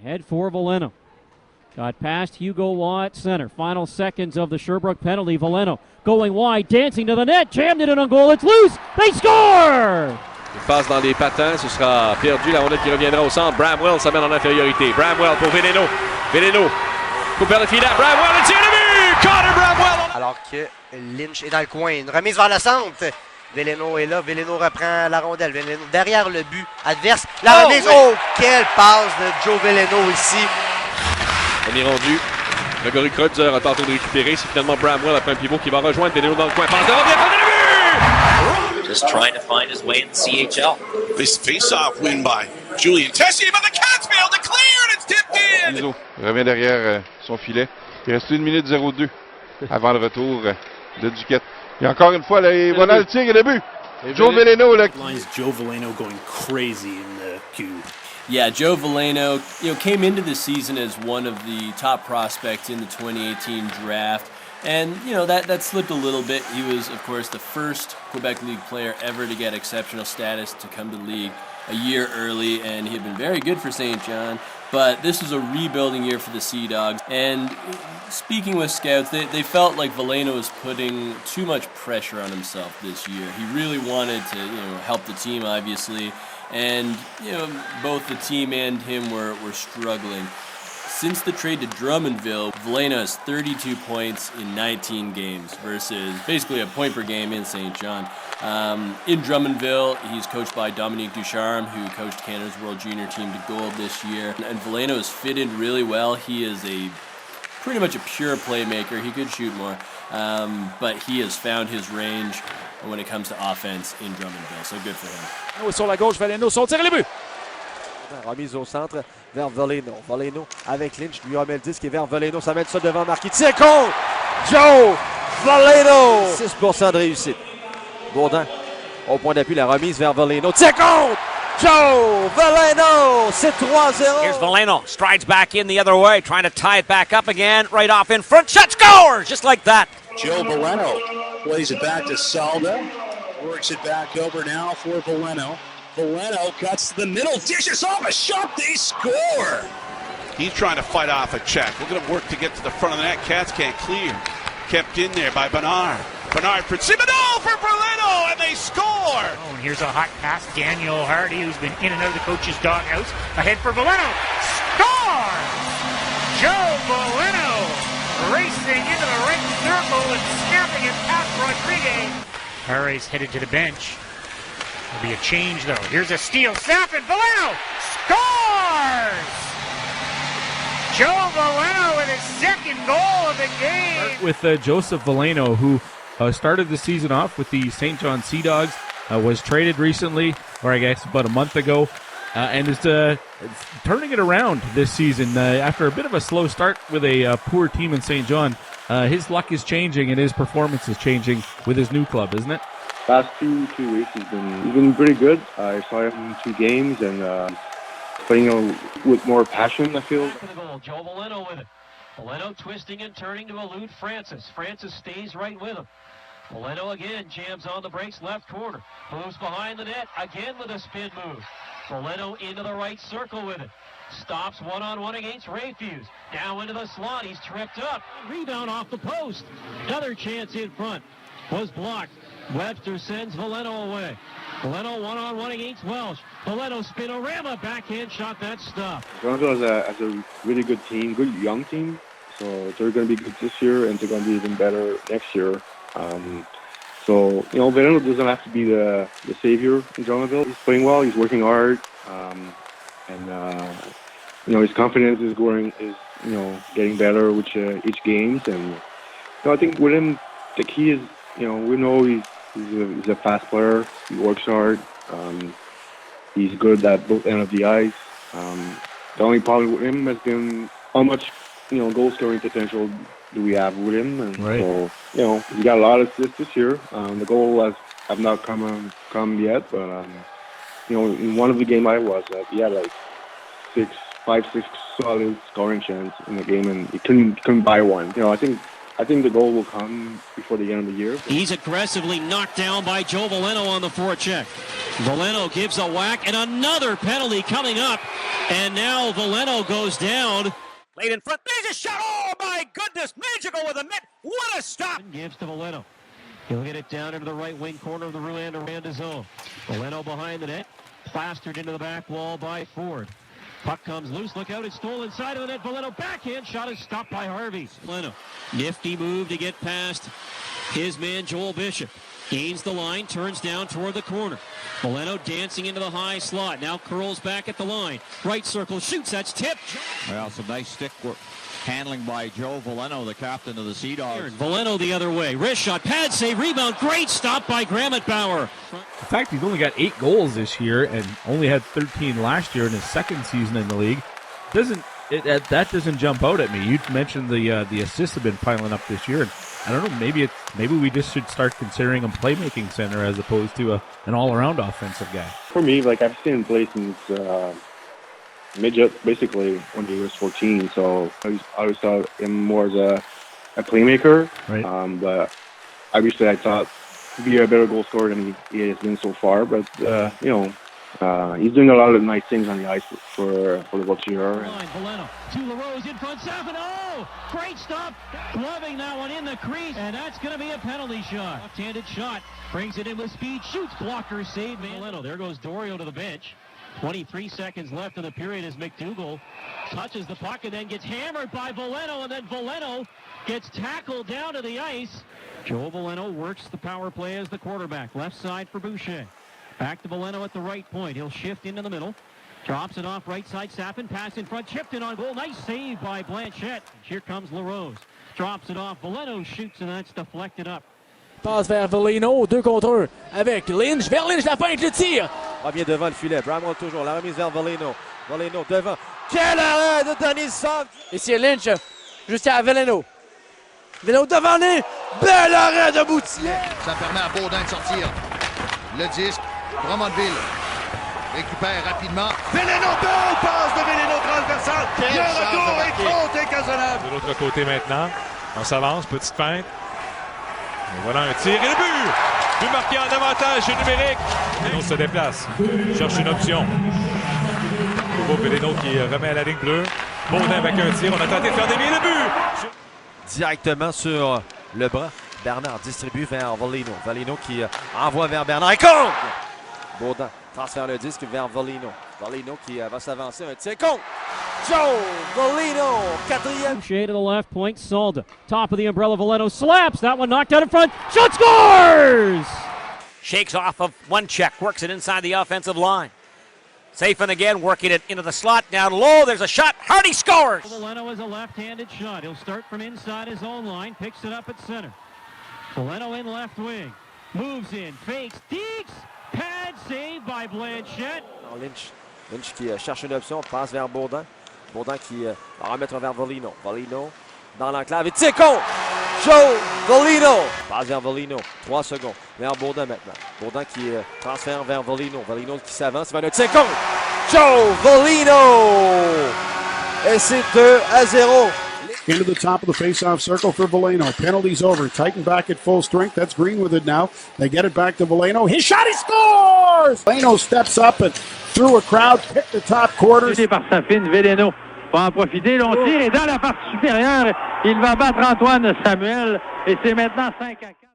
Ahead for Veleno. Got past Hugo Watt, center. Final seconds of the Sherbrooke penalty. Veleno going wide, dancing to the net, jammed it in on goal. It's loose. They score! Il passe dans les patins, ce sera perdu. La rondelle qui reviendra au centre. Bramwell s'amène en infériorité. Bramwell pour Veleno. Veleno coupe vers le filet. Bramwell, le tir de but! Connor Bramwell! Alors que Lynch est dans le coin. Une remise vers le centre. Veleno est là. Veleno reprend la rondelle. Veleno derrière le but adverse. La remise. Oui. Oh, quelle passe de Joe Veleno ici. On est rendu. Le Gary Kreutzer a tenté de récupérer. C'est finalement Bramwell après un pivot qui va rejoindre Veleno dans le coin. Passe de revient, passe de but! Just trying to find his way in the CHL. This face-off win by Julian Tessier, but the Cats failed to clear and it's tipped in! Mizo revient derrière son filet. Il reste 1 minute 02 avant le retour de Duquette. Et encore une fois, là, voilà le tir et le but. Joe Veleno. Joe Veleno going crazy in the queue. Yeah, Joe Veleno, came into the season as one of the top prospects in the 2018 draft. And, that slipped a little bit. He was, of course, the first Quebec League player ever to get exceptional status to come to the league a year early, and he had been very good for Saint John. But this was a rebuilding year for the Seadogs. And speaking with scouts, they felt like Veleno was putting too much pressure on himself this year. He really wanted to, help the team, obviously. And, both the team and him were struggling. Since the trade to Dummondville, Veleno has 32 points in 19 games versus basically a point per game in Saint John. In Dummondville, he's coached by Dominique Ducharme, who coached Canada's World Junior team to gold this year. And Veleno has fitted really well. He is pretty much a pure playmaker. He could shoot more, but he has found his range when it comes to offense in Dummondville. So good for him. Sur la gauche, Veleno, son tir et le but! Remise au centre vers Veleno. Veleno avec Lynch lui remet le disque et vers Veleno. Ça met ça devant Marquis. Tire contre Joe Veleno. 6% de réussite. Bourdin au point d'appui. La remise vers Veleno. Tire contre Joe Veleno. C'est 3-0. Here's Veleno. Strides back in the other way. Trying to tie it back up again. Right off in front. Shot, scores! Just like that. Joe Veleno plays it back to Salda. Works it back over now for Veleno. Veleno cuts to the middle, dishes off a shot, they score! He's trying to fight off a check. Look at him work to get to the front of the net. Cats can't clear. Kept in there by Bernard. Bernard for Thibodeau for Veleno, and they score! Oh, and here's a hot pass. Daniel Hardy, who's been in and out of the coach's doghouse. Ahead for Veleno. Scores! Joe Veleno racing into the right circle and snapping it past Rodriguez. Harris headed to the bench. There'll be a change, though. Here's a steal. Snap and Veleno scores! Joe Veleno with his second goal of the game. With Joseph Veleno, who started the season off with the Saint John Seadogs, was traded recently, or I guess about a month ago, and is turning it around this season. After a bit of a slow start with a poor team in Saint John, his luck is changing and his performance is changing with his new club, isn't it? Past two weeks he's been pretty good. I saw him in 2 games and playing with more passion, I feel. Joe Veleno with it. Veleno twisting and turning to elude Francis. Francis stays right with him. Veleno again jams on the brakes, left corner. Moves behind the net, again with a spin move. Veleno into the right circle with it. Stops one-on-one against Rayfuse. Now into the slot, he's tripped up. Rebound off the post. Another chance in front. Was blocked. Webster sends Veleno away. Veleno one-on-one against Welsh. Veleno spinorama, backhand shot, that stuff. Toronto has a really good team, good young team. So they're going to be good this year, and they're going to be even better next year. So, Veleno doesn't have to be the savior in Dummondville. He's playing well, he's working hard, and his confidence is getting better with each game. And I think with him, the key is, we know he's a fast player. He works hard. He's good at both ends of the ice. The only problem with him has been how much, goal scoring potential do we have with him. And right. So, he got a lot of assists this year. The goal have not come yet, but in one of the game I was at, he had like 5-6 solid scoring chance in the game, and he couldn't buy one. I think I think the goal will come before the end of the year. He's aggressively knocked down by Joe Veleno on the forecheck. Veleno gives a whack, and another penalty coming up. And now Veleno goes down. Late in front, there's a shot. Oh my goodness, Magical with a mitt. What a stop! Gives to Veleno. He'll get it down into the right wing corner of the Rwanda zone. Veleno behind the net, plastered into the back wall by Ford. Puck comes loose, look out, it's stolen inside of the net. Veleno backhand shot is stopped by Harvey. Veleno, nifty move to get past his man Joel Bishop. Gains the line, turns down toward the corner. Veleno dancing into the high slot, now curls back at the line. Right circle, shoots, that's tipped. Well, some nice stick work. Handling by Joe Veleno, the captain of the Seadogs. Veleno the other way, wrist shot, pad save, rebound, great stop by Grammett Bauer. In fact, he's only got 8 goals this year and only had 13 last year in his second season in the league. That doesn't jump out at me. You mentioned the assists have been piling up this year, and I don't know. Maybe we just should start considering him playmaking center as opposed to an all-around offensive guy. For me, like I've seen him play since midget, basically when he was 14. So I always thought him more as a playmaker. Right. But obviously, I thought he'd be a better goal scorer than he has been so far. But he's doing a lot of nice things on the ice for the Voltigeurs. Veleno to LaRose in front, Saffin. Oh, great stop, gloving that one in the crease, and that's going to be a penalty shot. Left-handed shot, brings it in with speed, shoots, blocker, save, man. Veleno, there goes Dorio to the bench. 23 seconds left in the period as McDougall touches the puck and then gets hammered by Veleno, and then Veleno gets tackled down to the ice. Joe Veleno works the power play as the quarterback, left side for Boucher. Back to Veleno at the right point. He'll shift into the middle. Drops it off right side. Sappin, pass in front. Chipped in on goal. Nice save by Blanchette. Here comes LaRose. Drops it off. Veleno shoots and that's deflected up. Passe vers Veleno. 2 contre 1 avec Lynch. Vers Lynch, la fin avec le tir. Revient devant le filet. Bramwell toujours. La remise vers Veleno. Veleno devant. Quel arrêt de Denis Sand. Ici Lynch. Juste à Veleno. Veleno devant lui. Bel arrêt de Boutier. Ça permet à Baudin de sortir. Le disque. Dummondville récupère rapidement. Veleno, belle passe de Veleno transversale. Le retour est trop décasonnable. De l'autre côté maintenant, on s'avance, petite feinte. Et voilà un tir et le but! But marqué en avantage numérique. Veleno se déplace, cherche une option. Nouveau Veleno qui remet à la ligne bleue. Baudin avec un tir, on a tenté de faire dévier le but! Directement sur le bras. Bernard distribue vers Veleno. Veleno qui envoie vers Bernard et compte! Baudin transfère le disque vers Veleno. Veleno qui va s'avancer. Un tir contre Joe Veleno. 4e. Boucher to the left point. Salda. Top of the umbrella. Veleno slaps. That one knocked out in front. Shot scores! Shakes off of one check. Works it inside the offensive line. Safin again. Working it into the slot. Down low. There's a shot. Hardy scores! Veleno is a left-handed shot. He'll start from inside his own line. Picks it up at center. Veleno in left wing. Moves in. Fakes. Deeks. Pad save by Blanchette. Lynch qui cherche une option, passe vers Baudin. Baudin qui va remettre vers Veleno. Veleno dans l'enclave et tire contre Joe Veleno. Passe vers Veleno, 3 secondes. Vers Baudin maintenant. Baudin qui transfère vers Veleno. Veleno qui s'avance, il va le tir contre Joe Veleno. Et c'est 2-0. Into the top of the face-off circle for Veleno. Penalty's over. Titan back at full strength. That's Green with it now. They get it back to Veleno. His shot, he scores! Veleno steps up and through a crowd, picked the top quarters. Aidé par Saffin, Veleno va en profiter. Long tir est dans la partie supérieure. Il va battre Antoine Samuel et c'est maintenant 5-4.